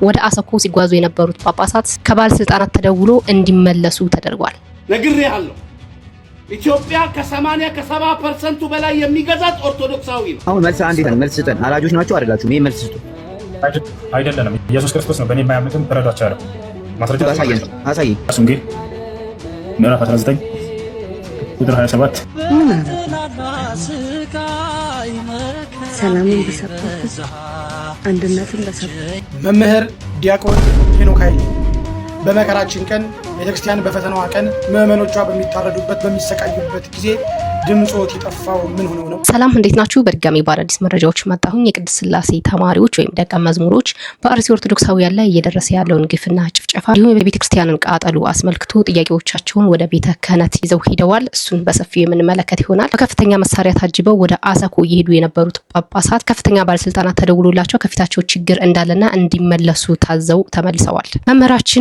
ወደ አሰኮ ሲጓዙ የነበሩት ጳጳሳት ከባለስልጣናት ተደውሎ እንዲመለሱ ተደርጓል። ነግሬሃለሁ። ኢትዮጵያ ከ80-70% በላይ የሚገዛት ኦርቶዶክሳዊ ነው። አሁን መልስ አንዴ መልስ ስጠን። አላጆች ናቸው አይደላችሁም? ይሄ መልስ ስጡ። አይደለም ኢየሱስ ክርስቶስ ነው። በእኔ የማያምኑትን ተረዷቸው ያለው ማስረጃ አሳየን። ወንጌል ምዕራፍ 19 ቁጥር 27 ሰላምን በሰጠበት አንድነትን በሰጠበት መምህር ዲያቆን ሄኖክ ኃይሌ በመከራችን ቀን ቤተክርስቲያን በፈተናዋ ቀን ምዕመኖቿ በሚታረዱበት በሚሰቃዩበት ጊዜ ድምጾት የጠፋው ምን ሆነው ነው? ሰላም እንዴት ናችሁ? በድጋሚ በአዳዲስ መረጃዎች መጣሁኝ። የቅድስት ሥላሴ ተማሪዎች ወይም ደቀ መዝሙሮች በአርሲ ኦርቶዶክሳውያን ላይ እየደረሰ ያለውን ግፍና ጭፍጨፋ እንዲሁም የቤተክርስቲያንን ቃጠሎ አስመልክቶ ጥያቄዎቻቸውን ወደ ቤተ ክህነት ይዘው ሂደዋል። እሱን በሰፊው የምንመለከት ይሆናል። በከፍተኛ መሳሪያ ታጅበው ወደ አሰኮ እየሄዱ የነበሩት ጳጳሳት ከፍተኛ ባለስልጣናት ተደውሎላቸው ከፊታቸው ችግር እንዳለና እንዲመለሱ ታዘው ተመልሰዋል።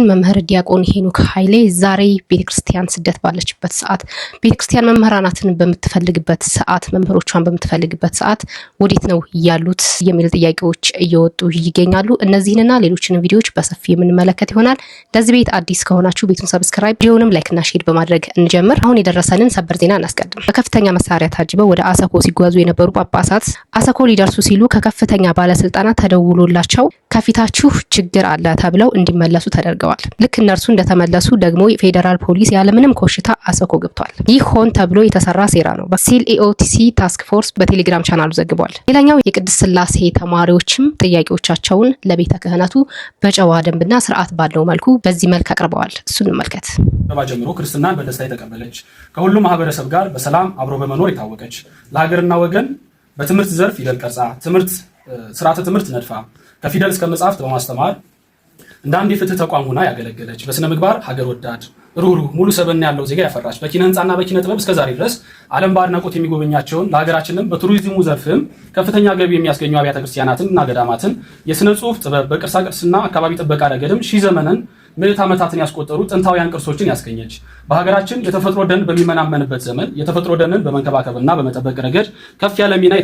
መምህር ዲያቆን ሄኖክ ኃይሌ ዛሬ ቤተክርስቲያን ስደት ባለችበት ሰዓት ቤተክርስቲያን መምህራናትን በምትፈልግበት ሰዓት መምህሮቿን በምትፈልግበት ሰዓት ወዴት ነው ያሉት የሚል ጥያቄዎች እየወጡ ይገኛሉ። እነዚህንና ሌሎችንም ቪዲዮዎች በሰፊ የምንመለከት ይሆናል። ለዚህ ቤት አዲስ ከሆናችሁ ቤቱን ሰብስክራይብ፣ ቪዲዮንም ላይክና ሼር በማድረግ እንጀምር። አሁን የደረሰንን ሰበር ዜና እናስቀድም። በከፍተኛ መሳሪያ ታጅበው ወደ አሰኮ ሲጓዙ የነበሩ ጳጳሳት አሰኮ ሊደርሱ ሲሉ ከከፍተኛ ባለስልጣናት ተደውሎላቸው ከፊታችሁ ችግር አለ ተብለው እንዲመለሱ ተደርገዋል። ልክ እነርሱ እንደተመለሱ ደግሞ የፌዴራል ፖሊስ ያለምንም ኮሽታ አሰኮ ገብቷል። ይህ ሆን ተብሎ የተሰራ ሴራ ነው በሲል ኢኦቲሲ ታስክ ፎርስ በቴሌግራም ቻናሉ ዘግቧል። ሌላኛው የቅድስት ሥላሴ ተማሪዎችም ጥያቄዎቻቸውን ለቤተ ክህነቱ በጨዋ ደንብና ስርዓት ባለው መልኩ በዚህ መልክ አቅርበዋል። እሱን እንመልከት። ጀምሮ ክርስትናን በደስታ የተቀበለች ከሁሉም ማህበረሰብ ጋር በሰላም አብሮ በመኖር የታወቀች ለሀገርና ወገን በትምህርት ዘርፍ ፊደል ቀርጻ ስርዓተ ትምህርት ነድፋ ከፊደል እስከ መጽሐፍት በማስተማር እንደ አንድ የፍትህ ተቋም ሆና ያገለገለች በስነ ምግባር ሀገር ወዳድ ሩህሩህ ሙሉ ሰብዕና ያለው ዜጋ ያፈራች በኪነ ህንጻና በኪነ ጥበብ እስከዛሬ ድረስ ዓለም በአድናቆት የሚጎበኛቸውን ለሀገራችንም በቱሪዝሙ ዘርፍም ከፍተኛ ገቢ የሚያስገኙ አብያተ ክርስቲያናትንና ገዳማትን የስነ ጽሁፍ ጥበብ በቅርሳ ቅርስና አካባቢ ጥበቃ ረገድም ሺህ ዘመንን ምዕት ዓመታትን ያስቆጠሩ ጥንታውያን ቅርሶችን ያስገኘች በሀገራችን የተፈጥሮ ደን በሚመናመንበት ዘመን የተፈጥሮ ደንን በመንከባከብና በመጠበቅ ረገድ ከፍ ያለ ሚና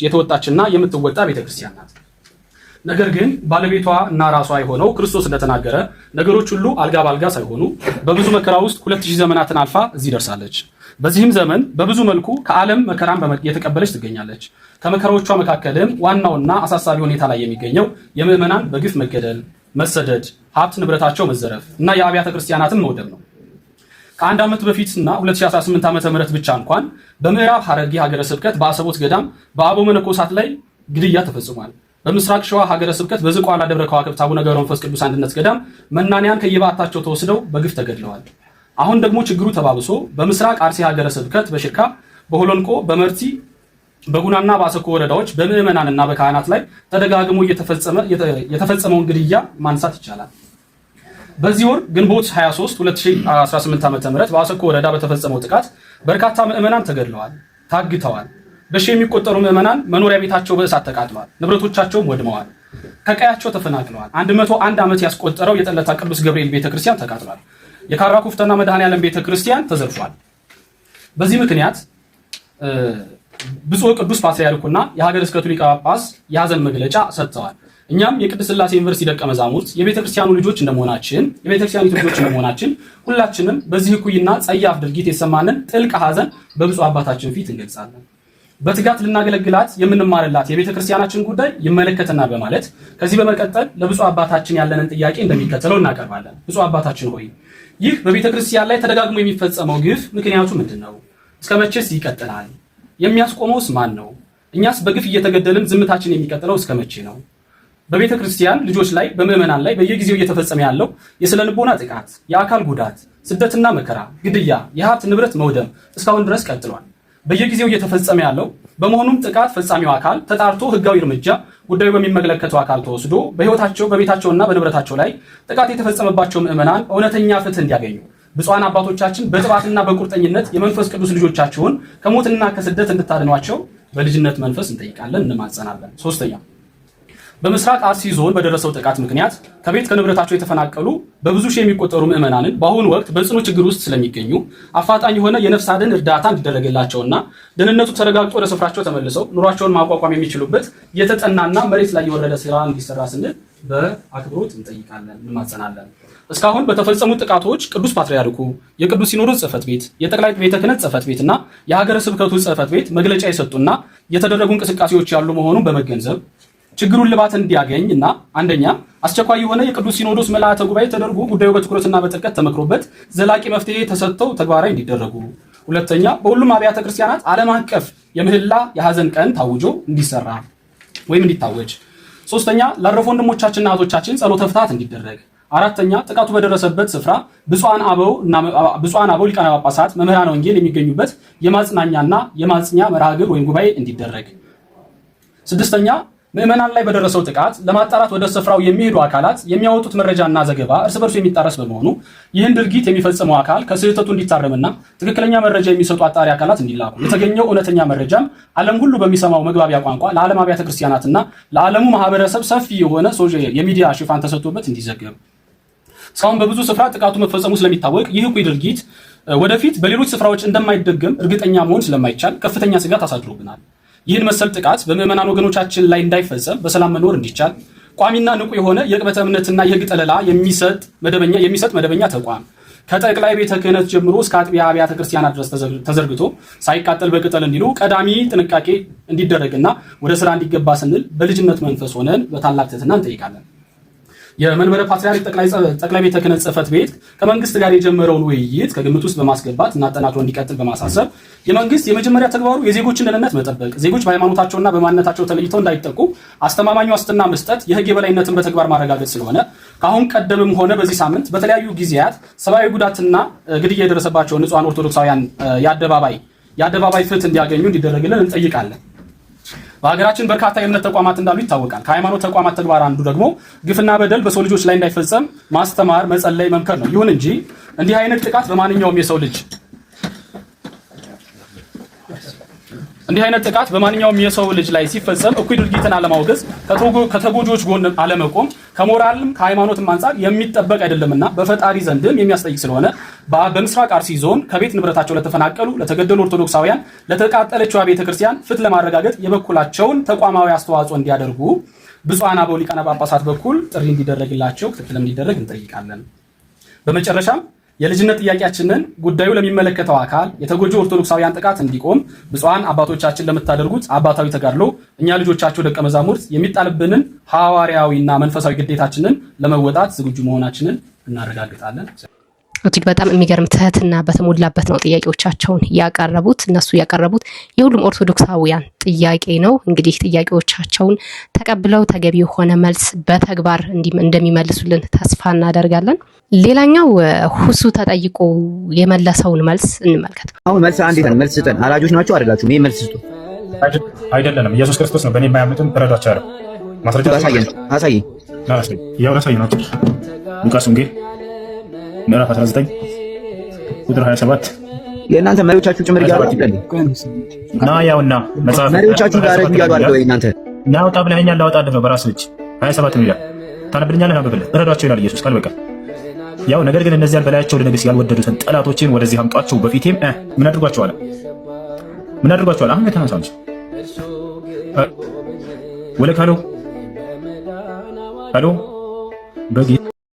የተወጣችና የምትወጣ ቤተክርስቲያን ናት። ነገር ግን ባለቤቷ እና ራሷ የሆነው ክርስቶስ እንደተናገረ ነገሮች ሁሉ አልጋ ባልጋ ሳይሆኑ በብዙ መከራ ውስጥ 2000 ዘመናትን አልፋ እዚህ ደርሳለች። በዚህም ዘመን በብዙ መልኩ ከዓለም መከራን የተቀበለች ትገኛለች። ከመከራዎቿ መካከልም ዋናውና አሳሳቢ ሁኔታ ላይ የሚገኘው የምዕመናን በግፍ መገደል፣ መሰደድ፣ ሀብት ንብረታቸው መዘረፍ እና የአብያተ ክርስቲያናትን መውደም ነው። ከአንድ ዓመት በፊትና 2018 ዓ.ም ብቻ እንኳን በምዕራብ ሐረርጌ ሀገረ ስብከት በአሰቦት ገዳም በአበው መነኮሳት ላይ ግድያ ተፈጽሟል። በምስራቅ ሸዋ ሀገረ ስብከት በዝቋላ ደብረ ከዋክብት አቡነ ገብረ መንፈስ ቅዱስ አንድነት ገዳም መናንያን ከየበዓታቸው ተወስደው በግፍ ተገድለዋል። አሁን ደግሞ ችግሩ ተባብሶ በምስራቅ አርሲ ሀገረ ስብከት በሽርካ፣ በሆሎንቆ፣ በመርቲ፣ በጉናና በአሰኮ ወረዳዎች በምዕመናንና በካህናት ላይ ተደጋግሞ የተፈጸመውን ግድያ ማንሳት ይቻላል። በዚህ ወር ግንቦት 23 2018 ዓ.ም በአሰኮ ወረዳ በተፈጸመው ጥቃት በርካታ ምዕመናን ተገድለዋል፣ ታግተዋል። በሺ የሚቆጠሩ ምዕመናን መኖሪያ ቤታቸው በእሳት ተቃጥሏል፣ ንብረቶቻቸውም ወድመዋል፣ ከቀያቸው ተፈናቅለዋል። 101 ዓመት ያስቆጠረው የጠለታ ቅዱስ ገብርኤል ቤተክርስቲያን ተቃጥሏል። የካራ ኩፍተና መድኃኔዓለም ቤተክርስቲያን ተዘርፏል። በዚህ ምክንያት ብፁዕ ቅዱስ ፓትርያርኩና የሀገረ ስብከቱ ሊቀ ጳጳስ የሐዘን መግለጫ ሰጥተዋል። እኛም የቅድስት ሥላሴ ዩኒቨርሲቲ ደቀ መዛሙርት የቤተክርስቲያኑ ልጆች እንደመሆናችን ሁላችንም በዚህ እኩይና ጸያፍ ድርጊት የተሰማንን ጥልቅ ሐዘን በብፁዕ አባታችን ፊት እንገልጻለን። በትጋት ልናገለግላት የምንማርላት የቤተ ክርስቲያናችን ጉዳይ ይመለከተና በማለት ከዚህ በመቀጠል ለብፁዕ አባታችን ያለንን ጥያቄ እንደሚከተለው እናቀርባለን። ብፁዕ አባታችን ሆይ ይህ በቤተ ክርስቲያን ላይ ተደጋግሞ የሚፈጸመው ግፍ ምክንያቱ ምንድነው? እስከ መቼስ ይቀጥላል? የሚያስቆመውስ ማን ነው? እኛስ በግፍ እየተገደልን ዝምታችን የሚቀጥለው እስከ መቼ ነው? በቤተ ክርስቲያን ልጆች ላይ በምዕመናን ላይ በየጊዜው እየተፈጸመ ያለው የስነ ልቦና ጥቃት፣ የአካል ጉዳት፣ ስደትና መከራ፣ ግድያ፣ የሀብት ንብረት መውደም እስካሁን ድረስ ቀጥሏል። በየጊዜው እየተፈጸመ ያለው በመሆኑም ጥቃት ፈጻሚው አካል ተጣርቶ ህጋዊ እርምጃ ጉዳዩ በሚመለከተው አካል ተወስዶ በህይወታቸው በቤታቸውና በንብረታቸው ላይ ጥቃት የተፈጸመባቸው ምዕመናን እውነተኛ ፍትህ እንዲያገኙ ብፁዓን አባቶቻችን በጥባትና በቁርጠኝነት የመንፈስ ቅዱስ ልጆቻቸውን ከሞትና ከስደት እንድታድኗቸው በልጅነት መንፈስ እንጠይቃለን፣ እንማጸናለን። ሶስተኛ በምስራቅ አርሲ ዞን በደረሰው ጥቃት ምክንያት ከቤት ከንብረታቸው የተፈናቀሉ በብዙ ሺህ የሚቆጠሩ ምዕመናንን በአሁኑ ወቅት በጽኑ ችግር ውስጥ ስለሚገኙ አፋጣኝ የሆነ የነፍስ አድን እርዳታ እንዲደረግላቸውና ደህንነቱ ተረጋግጦ ወደ ስፍራቸው ተመልሰው ኑሯቸውን ማቋቋም የሚችሉበት የተጠናና መሬት ላይ የወረደ ስራ እንዲሰራ ስንል በአክብሮት እንጠይቃለን፣ እንማጸናለን። እስካሁን በተፈጸሙ ጥቃቶች ቅዱስ ፓትርያርኩ፣ የቅዱስ ሲኖዶስ ጽሕፈት ቤት፣ የጠቅላይ ቤተ ክህነት ጽሕፈት ቤትና የሀገረ ስብከቱ ጽሕፈት ቤት መግለጫ የሰጡና የተደረጉ እንቅስቃሴዎች ያሉ መሆኑን በመገንዘብ ችግሩን ልባት እንዲያገኝ እና አንደኛ አስቸኳይ የሆነ የቅዱስ ሲኖዶስ ምልዓተ ጉባኤ ተደርጎ ጉዳዩ በትኩረትና በጥልቀት ተመክሮበት ዘላቂ መፍትሄ ተሰጥተው ተግባራዊ እንዲደረጉ፣ ሁለተኛ በሁሉም አብያተ ክርስቲያናት ዓለም አቀፍ የምህላ የሐዘን ቀን ታውጆ እንዲሰራ ወይም እንዲታወጅ፣ ሶስተኛ ላረፉ ወንድሞቻችንና እህቶቻችን ጸሎተ ፍትሐት እንዲደረግ፣ አራተኛ ጥቃቱ በደረሰበት ስፍራ ብፁዓን አበው ሊቃነ ጳጳሳት መምህራን ወንጌል የሚገኙበት የማጽናኛና የማጽኛ መርሃ ግብር ወይም ጉባኤ እንዲደረግ፣ ስድስተኛ ምዕመናን ላይ በደረሰው ጥቃት ለማጣራት ወደ ስፍራው የሚሄዱ አካላት የሚያወጡት መረጃና ዘገባ እርስ በርሱ የሚጣረስ በመሆኑ ይህን ድርጊት የሚፈጽመው አካል ከስህተቱ እንዲታረምና ትክክለኛ መረጃ የሚሰጡ አጣሪ አካላት እንዲላኩ፣ የተገኘው እውነተኛ መረጃም ዓለም ሁሉ በሚሰማው መግባቢያ ቋንቋ ለዓለም አብያተ ክርስቲያናትና ለዓለሙ ማህበረሰብ ሰፊ የሆነ የሚዲያ ሽፋን ተሰጥቶበት እንዲዘገብ። እስካሁን በብዙ ስፍራ ጥቃቱ መፈጸሙ ስለሚታወቅ ይህ እኩይ ድርጊት ወደፊት በሌሎች ስፍራዎች እንደማይደገም እርግጠኛ መሆን ስለማይቻል ከፍተኛ ስጋት አሳድሮብናል። ይህን መሰል ጥቃት በምዕመናን ወገኖቻችን ላይ እንዳይፈጸም በሰላም መኖር እንዲቻል ቋሚና ንቁ የሆነ የቅበተ እምነትና የህግ ጠለላ የሚሰጥ መደበኛ ተቋም ከጠቅላይ ቤተ ክህነት ጀምሮ እስከ አጥቢያ አብያተ ክርስቲያናት ድረስ ተዘርግቶ ሳይቃጠል በቅጠል እንዲሉ ቀዳሚ ጥንቃቄ እንዲደረግና ወደ ስራ እንዲገባ ስንል በልጅነት መንፈስ ሆነን በታላቅ ትህትና እንጠይቃለን። የመንበረ ፓትርያርክ ጠቅላይ ቤተ ክህነት ጽሕፈት ቤት ከመንግስት ጋር የጀመረውን ውይይት ከግምት ውስጥ በማስገባት እና አጠናክሮ እንዲቀጥል በማሳሰብ የመንግስት የመጀመሪያ ተግባሩ የዜጎችን ደህንነት መጠበቅ፣ ዜጎች በሃይማኖታቸውና በማንነታቸው ተለይተው እንዳይጠቁ አስተማማኝ ዋስትና መስጠት፣ የህግ የበላይነትን በተግባር ማረጋገጥ ስለሆነ ከአሁን ቀደምም ሆነ በዚህ ሳምንት በተለያዩ ጊዜያት ሰብአዊ ጉዳትና ግድያ የደረሰባቸው ንጹሐን ኦርቶዶክሳውያን የአደባባይ ፍትህ እንዲያገኙ እንዲደረግልን እንጠይቃለን። በሀገራችን በርካታ የእምነት ተቋማት እንዳሉ ይታወቃል። ከሃይማኖት ተቋማት ተግባር አንዱ ደግሞ ግፍና በደል በሰው ልጆች ላይ እንዳይፈጸም ማስተማር፣ መጸለይ፣ መምከር ነው። ይሁን እንጂ እንዲህ አይነት ጥቃት በማንኛውም የሰው ልጅ ላይ ሲፈጸም እኩይ ድርጊትን አለማውገዝ፣ ከተጎጂዎች ጎን አለመቆም ከሞራልም ከሃይማኖትም አንጻር የሚጠበቅ አይደለምና በፈጣሪ ዘንድም የሚያስጠይቅ ስለሆነ በምስራቅ አርሲ ዞን ከቤት ንብረታቸው ለተፈናቀሉ ለተገደሉ ኦርቶዶክሳውያን ለተቃጠለችው ቤተክርስቲያን ፍትህ ለማረጋገጥ የበኩላቸውን ተቋማዊ አስተዋጽኦ እንዲያደርጉ ብፁዓን አበው ሊቃነ ጳጳሳት በኩል ጥሪ እንዲደረግላቸው ክትትል እንዲደረግ እንጠይቃለን። በመጨረሻም የልጅነት ጥያቄያችንን ጉዳዩ ለሚመለከተው አካል የተጎጂ ኦርቶዶክሳውያን ጥቃት እንዲቆም ብፁዓን አባቶቻችን ለምታደርጉት አባታዊ ተጋድሎ እኛ ልጆቻቸው ደቀ መዛሙርት የሚጣልብንን ሐዋርያዊና መንፈሳዊ ግዴታችንን ለመወጣት ዝግጁ መሆናችንን እናረጋግጣለን። እጅግ በጣም የሚገርም ትህትና በተሞላበት ነው ጥያቄዎቻቸውን ያቀረቡት። እነሱ ያቀረቡት የሁሉም ኦርቶዶክሳውያን ጥያቄ ነው። እንግዲህ ጥያቄዎቻቸውን ተቀብለው ተገቢ የሆነ መልስ በተግባር እንደሚመልሱልን ተስፋ እናደርጋለን። ሌላኛው ሁሱ ተጠይቆ የመለሰውን መልስ እንመልከት። አሁን መልስ አንዴት ነው። መልስ ስጠን። አላጆች ናቸው አይደላችሁም? ይሄ መልስ ስጡ። አይደለንም። ኢየሱስ ክርስቶስ ነው። በእኔ የማያምኑትን ተረዷቸው ያለው ማስረጃ አሳየን። ያው ናቸው። ሉቃስ ወንጌል ምዕራፍ 19 ቁጥር 27 የእናንተ መሪዎቻችሁ ጭምር እያሉ እና ያውና መጽሐፍ መሪዎቻችሁ ጋር እያሉ አይደል ወይ? እናንተ ናውጣ ብለኸኛል፣ ላወጣልህ ነው በራስህ እጅ 27 ነው ይላል። ታነብልኛለህ? አንብብልህ። እረዷቸው ይላል ኢየሱስ ቃል በቃል። ያው ነገር ግን እነዚያን በላያቸው ለነገሥ ያልወደዱትን ጠላቶችን ወደዚህ አምጧቸው፣ በፊቴም ምን አድርጓቸዋል? አሁን የተነሳ እንጂ ወለክ አሎ በጌ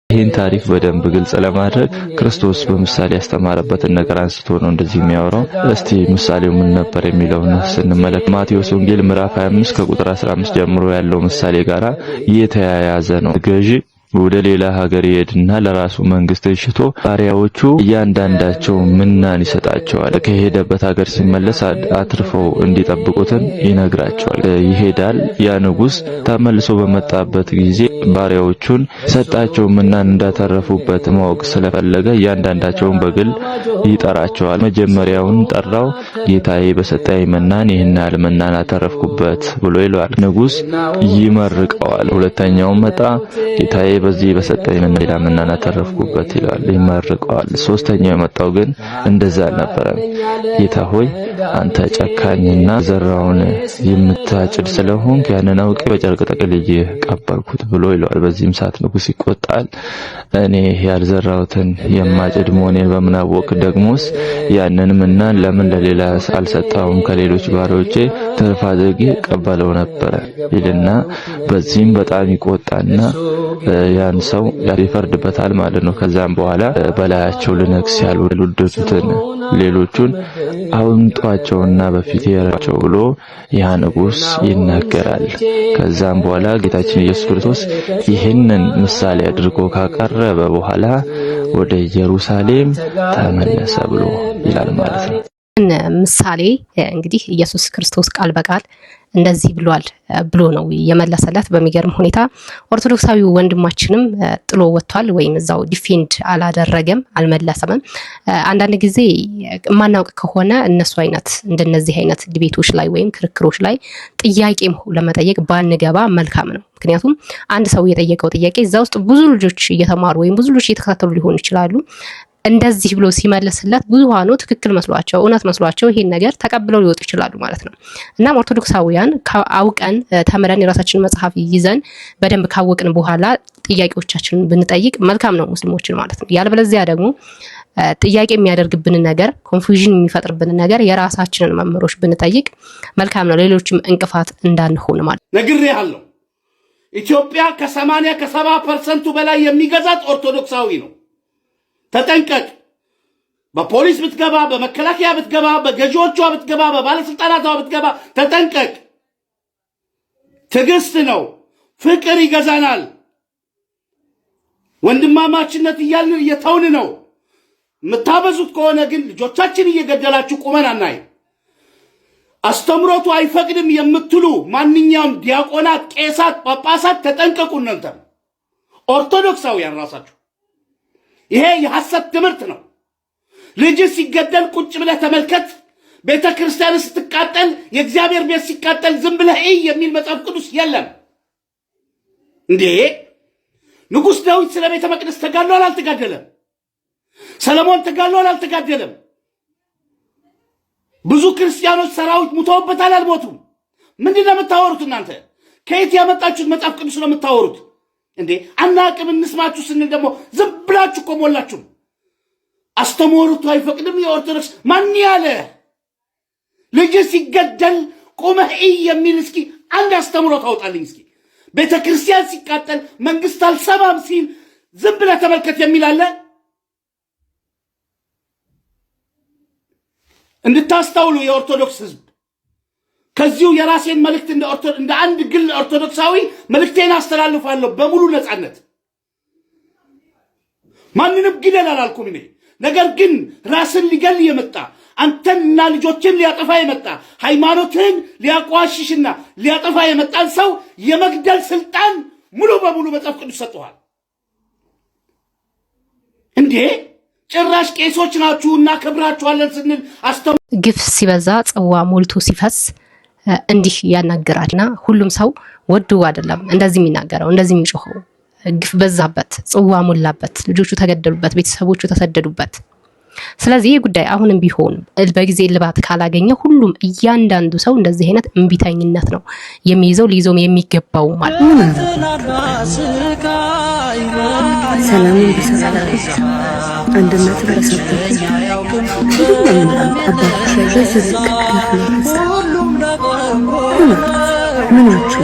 ይህን ታሪክ በደንብ ግልጽ ለማድረግ ክርስቶስ በምሳሌ ያስተማረበትን ነገር አንስቶ ነው እንደዚህ የሚያወራው። እስቲ ምሳሌው ምን ነበር የሚለውን ስንመለከት ማቴዎስ ወንጌል ምዕራፍ 25 ከቁጥር 15 ጀምሮ ያለው ምሳሌ ጋራ የተያያዘ ነው። ገዢ ወደ ሌላ ሀገር ይሄድና ለራሱ መንግስትን ሽቶ ባሪያዎቹ እያንዳንዳቸው ምናን ይሰጣቸዋል። ከሄደበት ሀገር ሲመለስ አትርፈው እንዲጠብቁትን ይነግራቸዋል። ይሄዳል። ያ ንጉስ ተመልሶ በመጣበት ጊዜ ባሪያዎቹን ሰጣቸው ምናን እንዳተረፉበት ማወቅ ስለፈለገ እያንዳንዳቸውን በግል ይጠራቸዋል። መጀመሪያውን ጠራው። ጌታዬ በሰጠኝ ምናን ይህን ያህል ምናን አተረፍኩበት ብሎ ይለዋል። ንጉስ ይመርቀዋል። ሁለተኛው መጣ። ጌታዬ በዚህ በሰጠኝ ምን ሌላ ምናና ተረፍኩበት ይላል፣ ይመርቀዋል። ሶስተኛው የመጣው ግን እንደዛ አልነበረም። ጌታ ሆይ አንተ ጨካኝና ዘራውን የምታጭድ ስለሆንክ ያንን አውቄ በጨርቅ ጠቅልዬ ቀበርኩት ብሎ ይለዋል። በዚህም ሰዓት ንጉስ ይቆጣል። እኔ ያልዘራሁትን የማጭድ መሆኔን በምን አወቅ? ደግሞስ ያንን ምናን ለምን ለሌላ አልሰጣውም? ከሌሎች ባሪያዎቼ ትርፍ አድርጌ ቀበለው ነበር ይልና በዚህም በጣም ይቆጣና ያን ሰው ይፈርድበታል ማለት ነው። ከዛም በኋላ በላያቸው ልነግስ ያልወደዱትን ሌሎቹን አውንጧቸውና በፊቴ ያራቸው ብሎ ያ ንጉስ ይናገራል። ከዛም በኋላ ጌታችን ኢየሱስ ክርስቶስ ይህንን ምሳሌ አድርጎ ካቀረበ በኋላ ወደ ኢየሩሳሌም ተመለሰ ብሎ ይላል ማለት ነው። ምሳሌ እንግዲህ ኢየሱስ ክርስቶስ ቃል በቃል እንደዚህ ብሏል ብሎ ነው የመለሰለት። በሚገርም ሁኔታ ኦርቶዶክሳዊ ወንድማችንም ጥሎ ወጥቷል፣ ወይም እዛው ዲፌንድ አላደረገም፣ አልመለሰም። አንዳንድ ጊዜ የማናውቅ ከሆነ እነሱ አይነት እንደነዚህ አይነት ዲቤቶች ላይ ወይም ክርክሮች ላይ ጥያቄም ለመጠየቅ ባንገባ መልካም ነው። ምክንያቱም አንድ ሰው የጠየቀው ጥያቄ እዛ ውስጥ ብዙ ልጆች እየተማሩ ወይም ብዙ ልጆች እየተከታተሉ ሊሆኑ ይችላሉ። እንደዚህ ብሎ ሲመለስለት ብዙሃኑ ትክክል መስሏቸው እውነት መስሏቸው ይሄን ነገር ተቀብለው ሊወጡ ይችላሉ ማለት ነው። እናም ኦርቶዶክሳውያን አውቀን ተምረን የራሳችንን መጽሐፍ ይዘን በደንብ ካወቅን በኋላ ጥያቄዎቻችንን ብንጠይቅ መልካም ነው ሙስሊሞችን ማለት ነው። ያለበለዚያ ደግሞ ጥያቄ የሚያደርግብን ነገር ኮንፊውዥን የሚፈጥርብን ነገር የራሳችንን መምህሮች ብንጠይቅ መልካም ነው፣ ሌሎችም እንቅፋት እንዳንሆን ማለት ነው። ነግሬሃለሁ። ኢትዮጵያ ከ80-70% በላይ የሚገዛት ኦርቶዶክሳዊ ነው። ተጠንቀቅ። በፖሊስ ብትገባ፣ በመከላከያ ብትገባ፣ በገዢዎቿ ብትገባ፣ በባለስልጣናቷ ብትገባ ተጠንቀቅ። ትዕግስት ነው፣ ፍቅር ይገዛናል። ወንድማማችነት እያልን እየተውን ነው። የምታበዙት ከሆነ ግን ልጆቻችን እየገደላችሁ ቁመን አናይ። አስተምሮቱ አይፈቅድም የምትሉ ማንኛውም ዲያቆናት፣ ቄሳት፣ ጳጳሳት ተጠንቀቁ። እናንተ ኦርቶዶክሳውያን ራሳችሁ ይሄ የሐሰት ትምህርት ነው። ልጅ ሲገደል ቁጭ ብለህ ተመልከት። ቤተ ክርስቲያን ስትቃጠል፣ የእግዚአብሔር ቤት ሲቃጠል ዝም ብለህ የሚል መጽሐፍ ቅዱስ የለም እንዴ? ንጉሥ ዳዊት ስለ ቤተ መቅደስ ተጋድሏል አልተጋደለም? ሰለሞን ተጋድሏል አልተጋደለም? ብዙ ክርስቲያኖች ሰራዊት ሙተውበታል አልሞቱም? ምንድን ነው የምታወሩት እናንተ? ከየት ያመጣችሁት መጽሐፍ ቅዱስ ነው የምታወሩት እንዴ? አናቅም እንስማችሁ ስንል ደግሞ ዝም ብላችሁ እኮ ሞላችሁ። አስተምህሮቱ አይፈቅድም የኦርቶዶክስ ማን ያለ? ልጅ ሲገደል ቁመህ የሚል እስኪ አንድ አስተምህሮት አውጣልኝ እስኪ። ቤተ ክርስቲያን ሲቃጠል መንግስት አልሰማም ሲል ዝም ብለህ ተመልከት የሚል አለ? እንድታስተውሉ የኦርቶዶክስ ህዝብ፣ ከዚሁ የራሴን መልእክት እንደ አንድ ግል ኦርቶዶክሳዊ መልእክቴን አስተላልፋለሁ በሙሉ ነፃነት። ማንንም ግደል አላልኩም እኔ። ነገር ግን ራስን ሊገል የመጣ አንተንና ልጆችን ሊያጠፋ የመጣ ሃይማኖትን ሊያቋሽሽና ሊያጠፋ የመጣን ሰው የመግደል ስልጣን ሙሉ በሙሉ መጽሐፍ ቅዱስ ሰጥቷል እንዴ! ጭራሽ ቄሶች ናችሁ እና ከብራችኋለን ስንል ግፍ ሲበዛ ጽዋ ሞልቶ ሲፈስ እንዲህ ያናግራልና ሁሉም ሰው ወዱ አይደለም እንደዚህ የሚናገረው እንደዚህ የሚጮኸው። ግፍ በዛበት፣ ጽዋ ሞላበት፣ ልጆቹ ተገደሉበት፣ ቤተሰቦቹ ተሰደዱበት። ስለዚህ ይህ ጉዳይ አሁንም ቢሆን በጊዜ ልባት ካላገኘ ሁሉም እያንዳንዱ ሰው እንደዚህ አይነት እንቢተኝነት ነው የሚይዘው ሊይዘውም የሚገባው ማለት ነው። ሰላምን በሰራበት አንድነትን በሰበኩት ሁሉም አባቶች ላይ በዝርቅ ምናቸው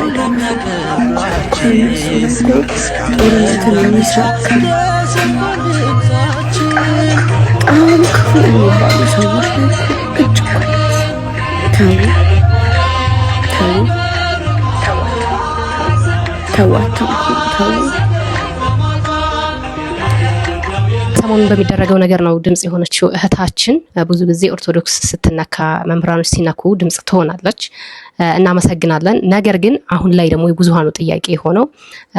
ጦርነትን የሚሰብክ በጣም ክፉ የሚባሉ ሰዎች ላይ እጅ ተው። ሰሞኑን በሚደረገው ነገር ነው ድምጽ የሆነችው እህታችን። ብዙ ጊዜ ኦርቶዶክስ ስትነካ መምህራኖች ሲነኩ ድምጽ ትሆናለች። እናመሰግናለን። ነገር ግን አሁን ላይ ደግሞ የብዙሃኑ ጥያቄ የሆነው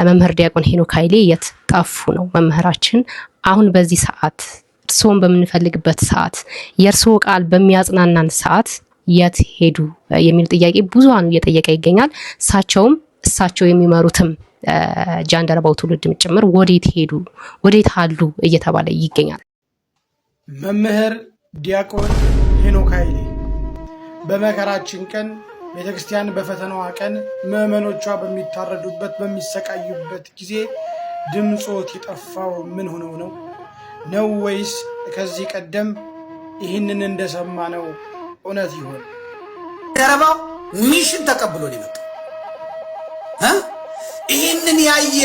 መምህር ዲያቆን ሄኖክ ኃይሌ የት ጠፉ ነው። መምህራችን አሁን በዚህ ሰዓት እርስዎን በምንፈልግበት ሰዓት የእርስዎ ቃል በሚያጽናናን ሰዓት የት ሄዱ የሚል ጥያቄ ብዙሃኑ እየጠየቀ ይገኛል። እሳቸው የሚመሩትም ጃንደረባው ትውልድም ጭምር ወዴት አሉ እየተባለ ይገኛል። መምህር ዲያቆን ሄኖክ ኃይሌ በመከራችን ቀን ቤተክርስቲያን በፈተናዋ ቀን ምዕመኖቿ በሚታረዱበት በሚሰቃዩበት ጊዜ ድምጾት የጠፋው ምን ሆነው ነው ወይስ ከዚህ ቀደም ይህንን እንደሰማ ነው እውነት ይሆን? ደረባው ሚሽን ተቀብሎ ሊመጣ ይህንን ያየ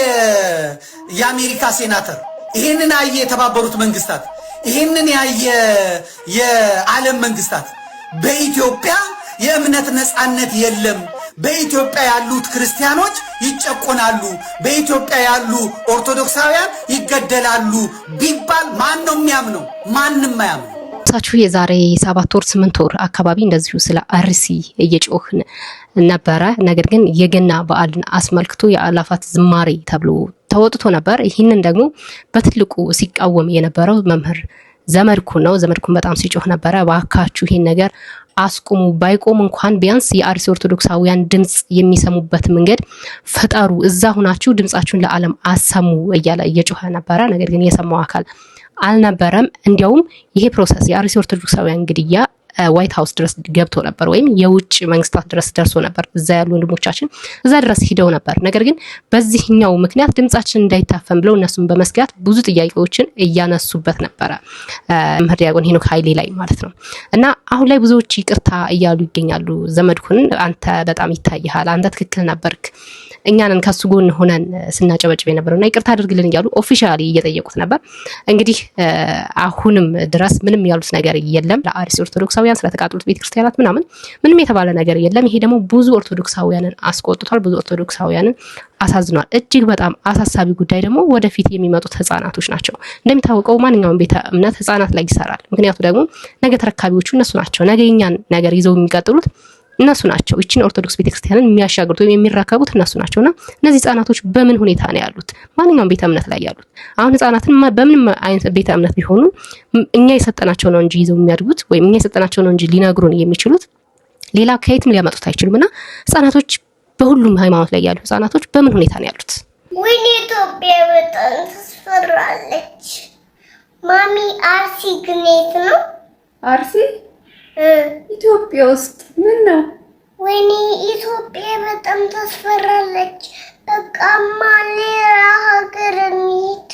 የአሜሪካ ሴናተር፣ ይህንን ያየ የተባበሩት መንግስታት፣ ይህንን ያየ የዓለም መንግስታት በኢትዮጵያ የእምነት ነፃነት የለም፣ በኢትዮጵያ ያሉት ክርስቲያኖች ይጨቆናሉ፣ በኢትዮጵያ ያሉ ኦርቶዶክሳውያን ይገደላሉ ቢባል ማን ነው የሚያምነው? ማንም አያምነው። ሳችሁ የዛሬ 7 ወር 8 ወር አካባቢ እንደዚሁ ስለ አርሲ እየጮህን ነበረ። ነገር ግን የገና በዓልን አስመልክቶ የአላፋት ዝማሬ ተብሎ ተወጥቶ ነበር። ይህንን ደግሞ በትልቁ ሲቃወም የነበረው መምህር ዘመድኩን ነው። ዘመድኩን በጣም ሲጮህ ነበረ። ባካችሁ ይህን ነገር አስቁሙ፣ ባይቆም እንኳን ቢያንስ የአርሲ ኦርቶዶክሳውያን ድምጽ የሚሰሙበት መንገድ ፈጠሩ፣ እዛ ሁናችሁ ድምጻችሁን ለዓለም አሰሙ እያለ እየጮኸ ነበረ። ነገር ግን የሰማው አካል አልነበረም። እንዲያውም ይሄ ፕሮሰስ የአርሲ ኦርቶዶክሳውያን ግድያ ዋይት ሃውስ ድረስ ገብቶ ነበር፣ ወይም የውጭ መንግስታት ድረስ ደርሶ ነበር። እዛ ያሉ ወንድሞቻችን እዛ ድረስ ሂደው ነበር። ነገር ግን በዚህኛው ምክንያት ድምጻችን እንዳይታፈን ብለው እነሱም በመስጋት ብዙ ጥያቄዎችን እያነሱበት ነበረ፣ መምህር ዲያቆን ሄኖክ ኃይሌ ላይ ማለት ነው። እና አሁን ላይ ብዙዎች ይቅርታ እያሉ ይገኛሉ። ዘመድኩን አንተ በጣም ይታይሃል፣ አንተ ትክክል ነበርክ፣ እኛንን ከሱ ጎን ሆነን ስናጨበጭብ የነበረውና ይቅርታ አድርግልን እያሉ ኦፊሻሊ እየጠየቁት ነበር። እንግዲህ አሁንም ድረስ ምንም ያሉት ነገር የለም። ለአርሲ ኦርቶዶክሳውያን ስለተቃጠሉት ቤተክርስቲያናት ምንም የተባለ ነገር የለም። ይሄ ደግሞ ብዙ ኦርቶዶክሳውያንን አስቆጥቷል፣ ብዙ ኦርቶዶክሳውያንን አሳዝኗል። እጅግ በጣም አሳሳቢ ጉዳይ ደግሞ ወደፊት የሚመጡት ህፃናቶች ናቸው። እንደሚታወቀው ማንኛውም ቤተ እምነት ህፃናት ላይ ይሰራል። ምክንያቱ ደግሞ ነገ ተረካቢዎቹ እነሱ ናቸው። ነገ የኛን ነገር ይዘው የሚቀጥሉት እነሱ ናቸው። እቺን ኦርቶዶክስ ቤተክርስቲያንን የሚያሻግሩት ወይም የሚረከቡት እነሱ ናቸውና እነዚህ ህፃናቶች በምን ሁኔታ ነው ያሉት? ማንኛውም ቤተ እምነት ላይ ያሉት አሁን ህፃናትን በምንም አይነት ቤተ እምነት ቢሆኑ እኛ የሰጠናቸው ነው እንጂ ይዘው የሚያድጉት ወይም እኛ የሰጠናቸው ነው እንጂ ሊነግሩን የሚችሉት ሌላ ከየትም ሊያመጡት አይችሉምና ህፃናቶች በሁሉም ሃይማኖት ላይ ያሉ ህፃናቶች በምን ሁኔታ ነው ያሉት? ወይኔ ኢትዮጵያ በጣም ተስፈራለች። ማሚ አርሲ ግን የት ነው? አርሲ ኢትዮጵያ ውስጥ ምን ነው? ወይኔ ኢትዮጵያ በጣም ተስፈራለች። በቃማ ሌላ ሀገር እንሂድ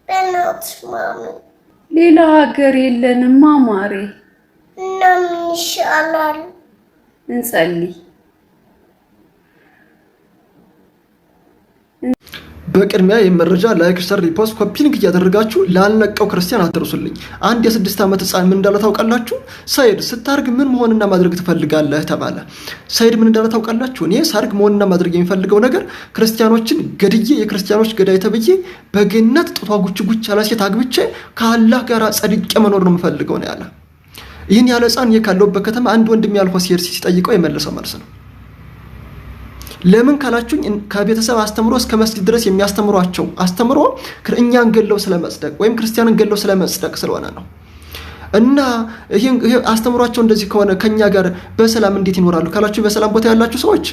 በእናትሽ ማሚ። ሌላ ሀገር የለንም ማማሬ። እና ምን ይሻላል? እንጸልይ። በቅድሚያ የመረጃ ላይክ፣ ሸር፣ ሪፖስት፣ ኮፒ ሊንክ እያደረጋችሁ ላልነቀው ክርስቲያን አትርሱልኝ። አንድ የ6 ዓመት ህፃን ምን እንዳለ ታውቃላችሁ? ሰይድ ስታርግ ምን መሆንና ማድረግ ትፈልጋለህ ተባለ። ሰይድ ምን እንዳለ ታውቃላችሁ? እኔ ሳርግ መሆንና ማድረግ የሚፈልገው ነገር ክርስቲያኖችን ገድዬ የክርስቲያኖች ገዳይ ተብዬ በገነት ጡቷ ጉች ጉች ያለ ሴት አግብቼ ከአላህ ጋር ጸድቄ መኖር ነው የምፈልገው ነው ያለ። ይህን ያለ ህፃን ካለውበት ከተማ አንድ ወንድም ያልፎ ሲጠይቀው የመለሰው መልስ ነው። ለምን ካላችሁኝ ከቤተሰብ አስተምሮ እስከ መስጊድ ድረስ የሚያስተምሯቸው አስተምሮ እኛን ገለው ስለመጽደቅ ወይም ክርስቲያንን ገለው ስለመጽደቅ ስለሆነ ነው። እና ይሄ አስተምሯቸው እንደዚህ ከሆነ ከኛ ጋር በሰላም እንዴት ይኖራሉ ካላችሁ በሰላም ቦታ ያላችሁ ሰዎች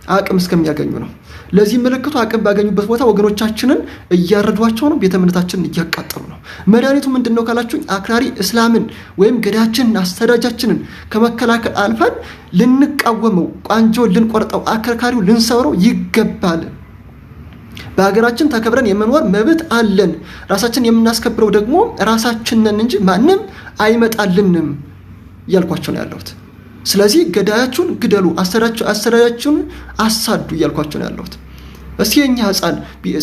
አቅም እስከሚያገኙ ነው። ለዚህ ምልክቱ አቅም ባገኙበት ቦታ ወገኖቻችንን እያረዷቸው ነው፣ ቤተ እምነታችንን እያቃጠሉ ነው። መድኃኒቱ ምንድነው ካላችሁኝ አክራሪ እስላምን ወይም ገዳችንን አስተዳጃችንን ከመከላከል አልፈን ልንቃወመው፣ ቋንጆውን ልንቆርጠው፣ አከርካሪው ልንሰብረው ይገባል። በሀገራችን ተከብረን የመኖር መብት አለን። ራሳችን የምናስከብረው ደግሞ ራሳችንን እንጂ ማንም አይመጣልንም እያልኳቸው ነው ያለሁት። ስለዚህ ገዳያችሁን ግደሉ፣ አሰዳጃችሁን አሳዱ እያልኳቸው ነው ያለሁት። እስኪ የኛ ህፃን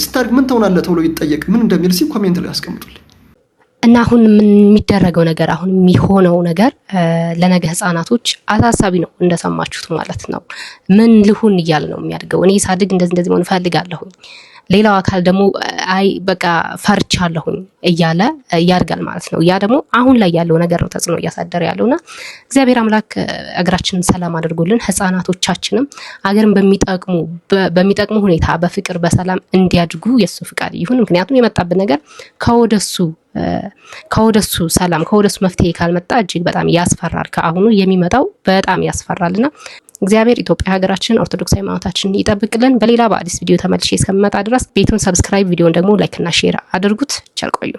ስታርግ ምን ትሆናለህ ተብሎ ቢጠየቅ ምን እንደሚል እስኪ ኮሜንት ላይ አስቀምጡልኝ። እና አሁን ምን የሚደረገው ነገር አሁን የሚሆነው ነገር ለነገ ህፃናቶች አሳሳቢ ነው፣ እንደሰማችሁት ማለት ነው። ምን ልሁን እያለ ነው የሚያድገው። እኔ ሳድግ እንደዚህ መሆን እፈልጋለሁኝ፣ ሌላው አካል ደግሞ አይ በቃ ፈርቻለሁኝ እያለ ያድጋል ማለት ነው። ያ ደግሞ አሁን ላይ ያለው ነገር ነው ተጽዕኖ እያሳደረ ያለውና እግዚአብሔር አምላክ አገራችንን ሰላም አድርጎልን ህፃናቶቻችንም አገርን በሚጠቅሙ ሁኔታ በፍቅር በሰላም እንዲያድጉ የሱ ፍቃድ ይሁን። ምክንያቱም የመጣብን ነገር ከወደሱ ሰላም ከወደሱ መፍትሄ ካልመጣ እጅግ በጣም ያስፈራል። ከአሁኑ የሚመጣው በጣም ያስፈራልና እግዚአብሔር ኢትዮጵያ ሀገራችን ኦርቶዶክስ ሃይማኖታችንን ይጠብቅልን። በሌላ በአዲስ ቪዲዮ ተመልሼ እስከምመጣ ድረስ ቤቱን ሰብስክራይብ፣ ቪዲዮን ደግሞ ላይክ እና ሼር አድርጉት። ቸር ቆዩ።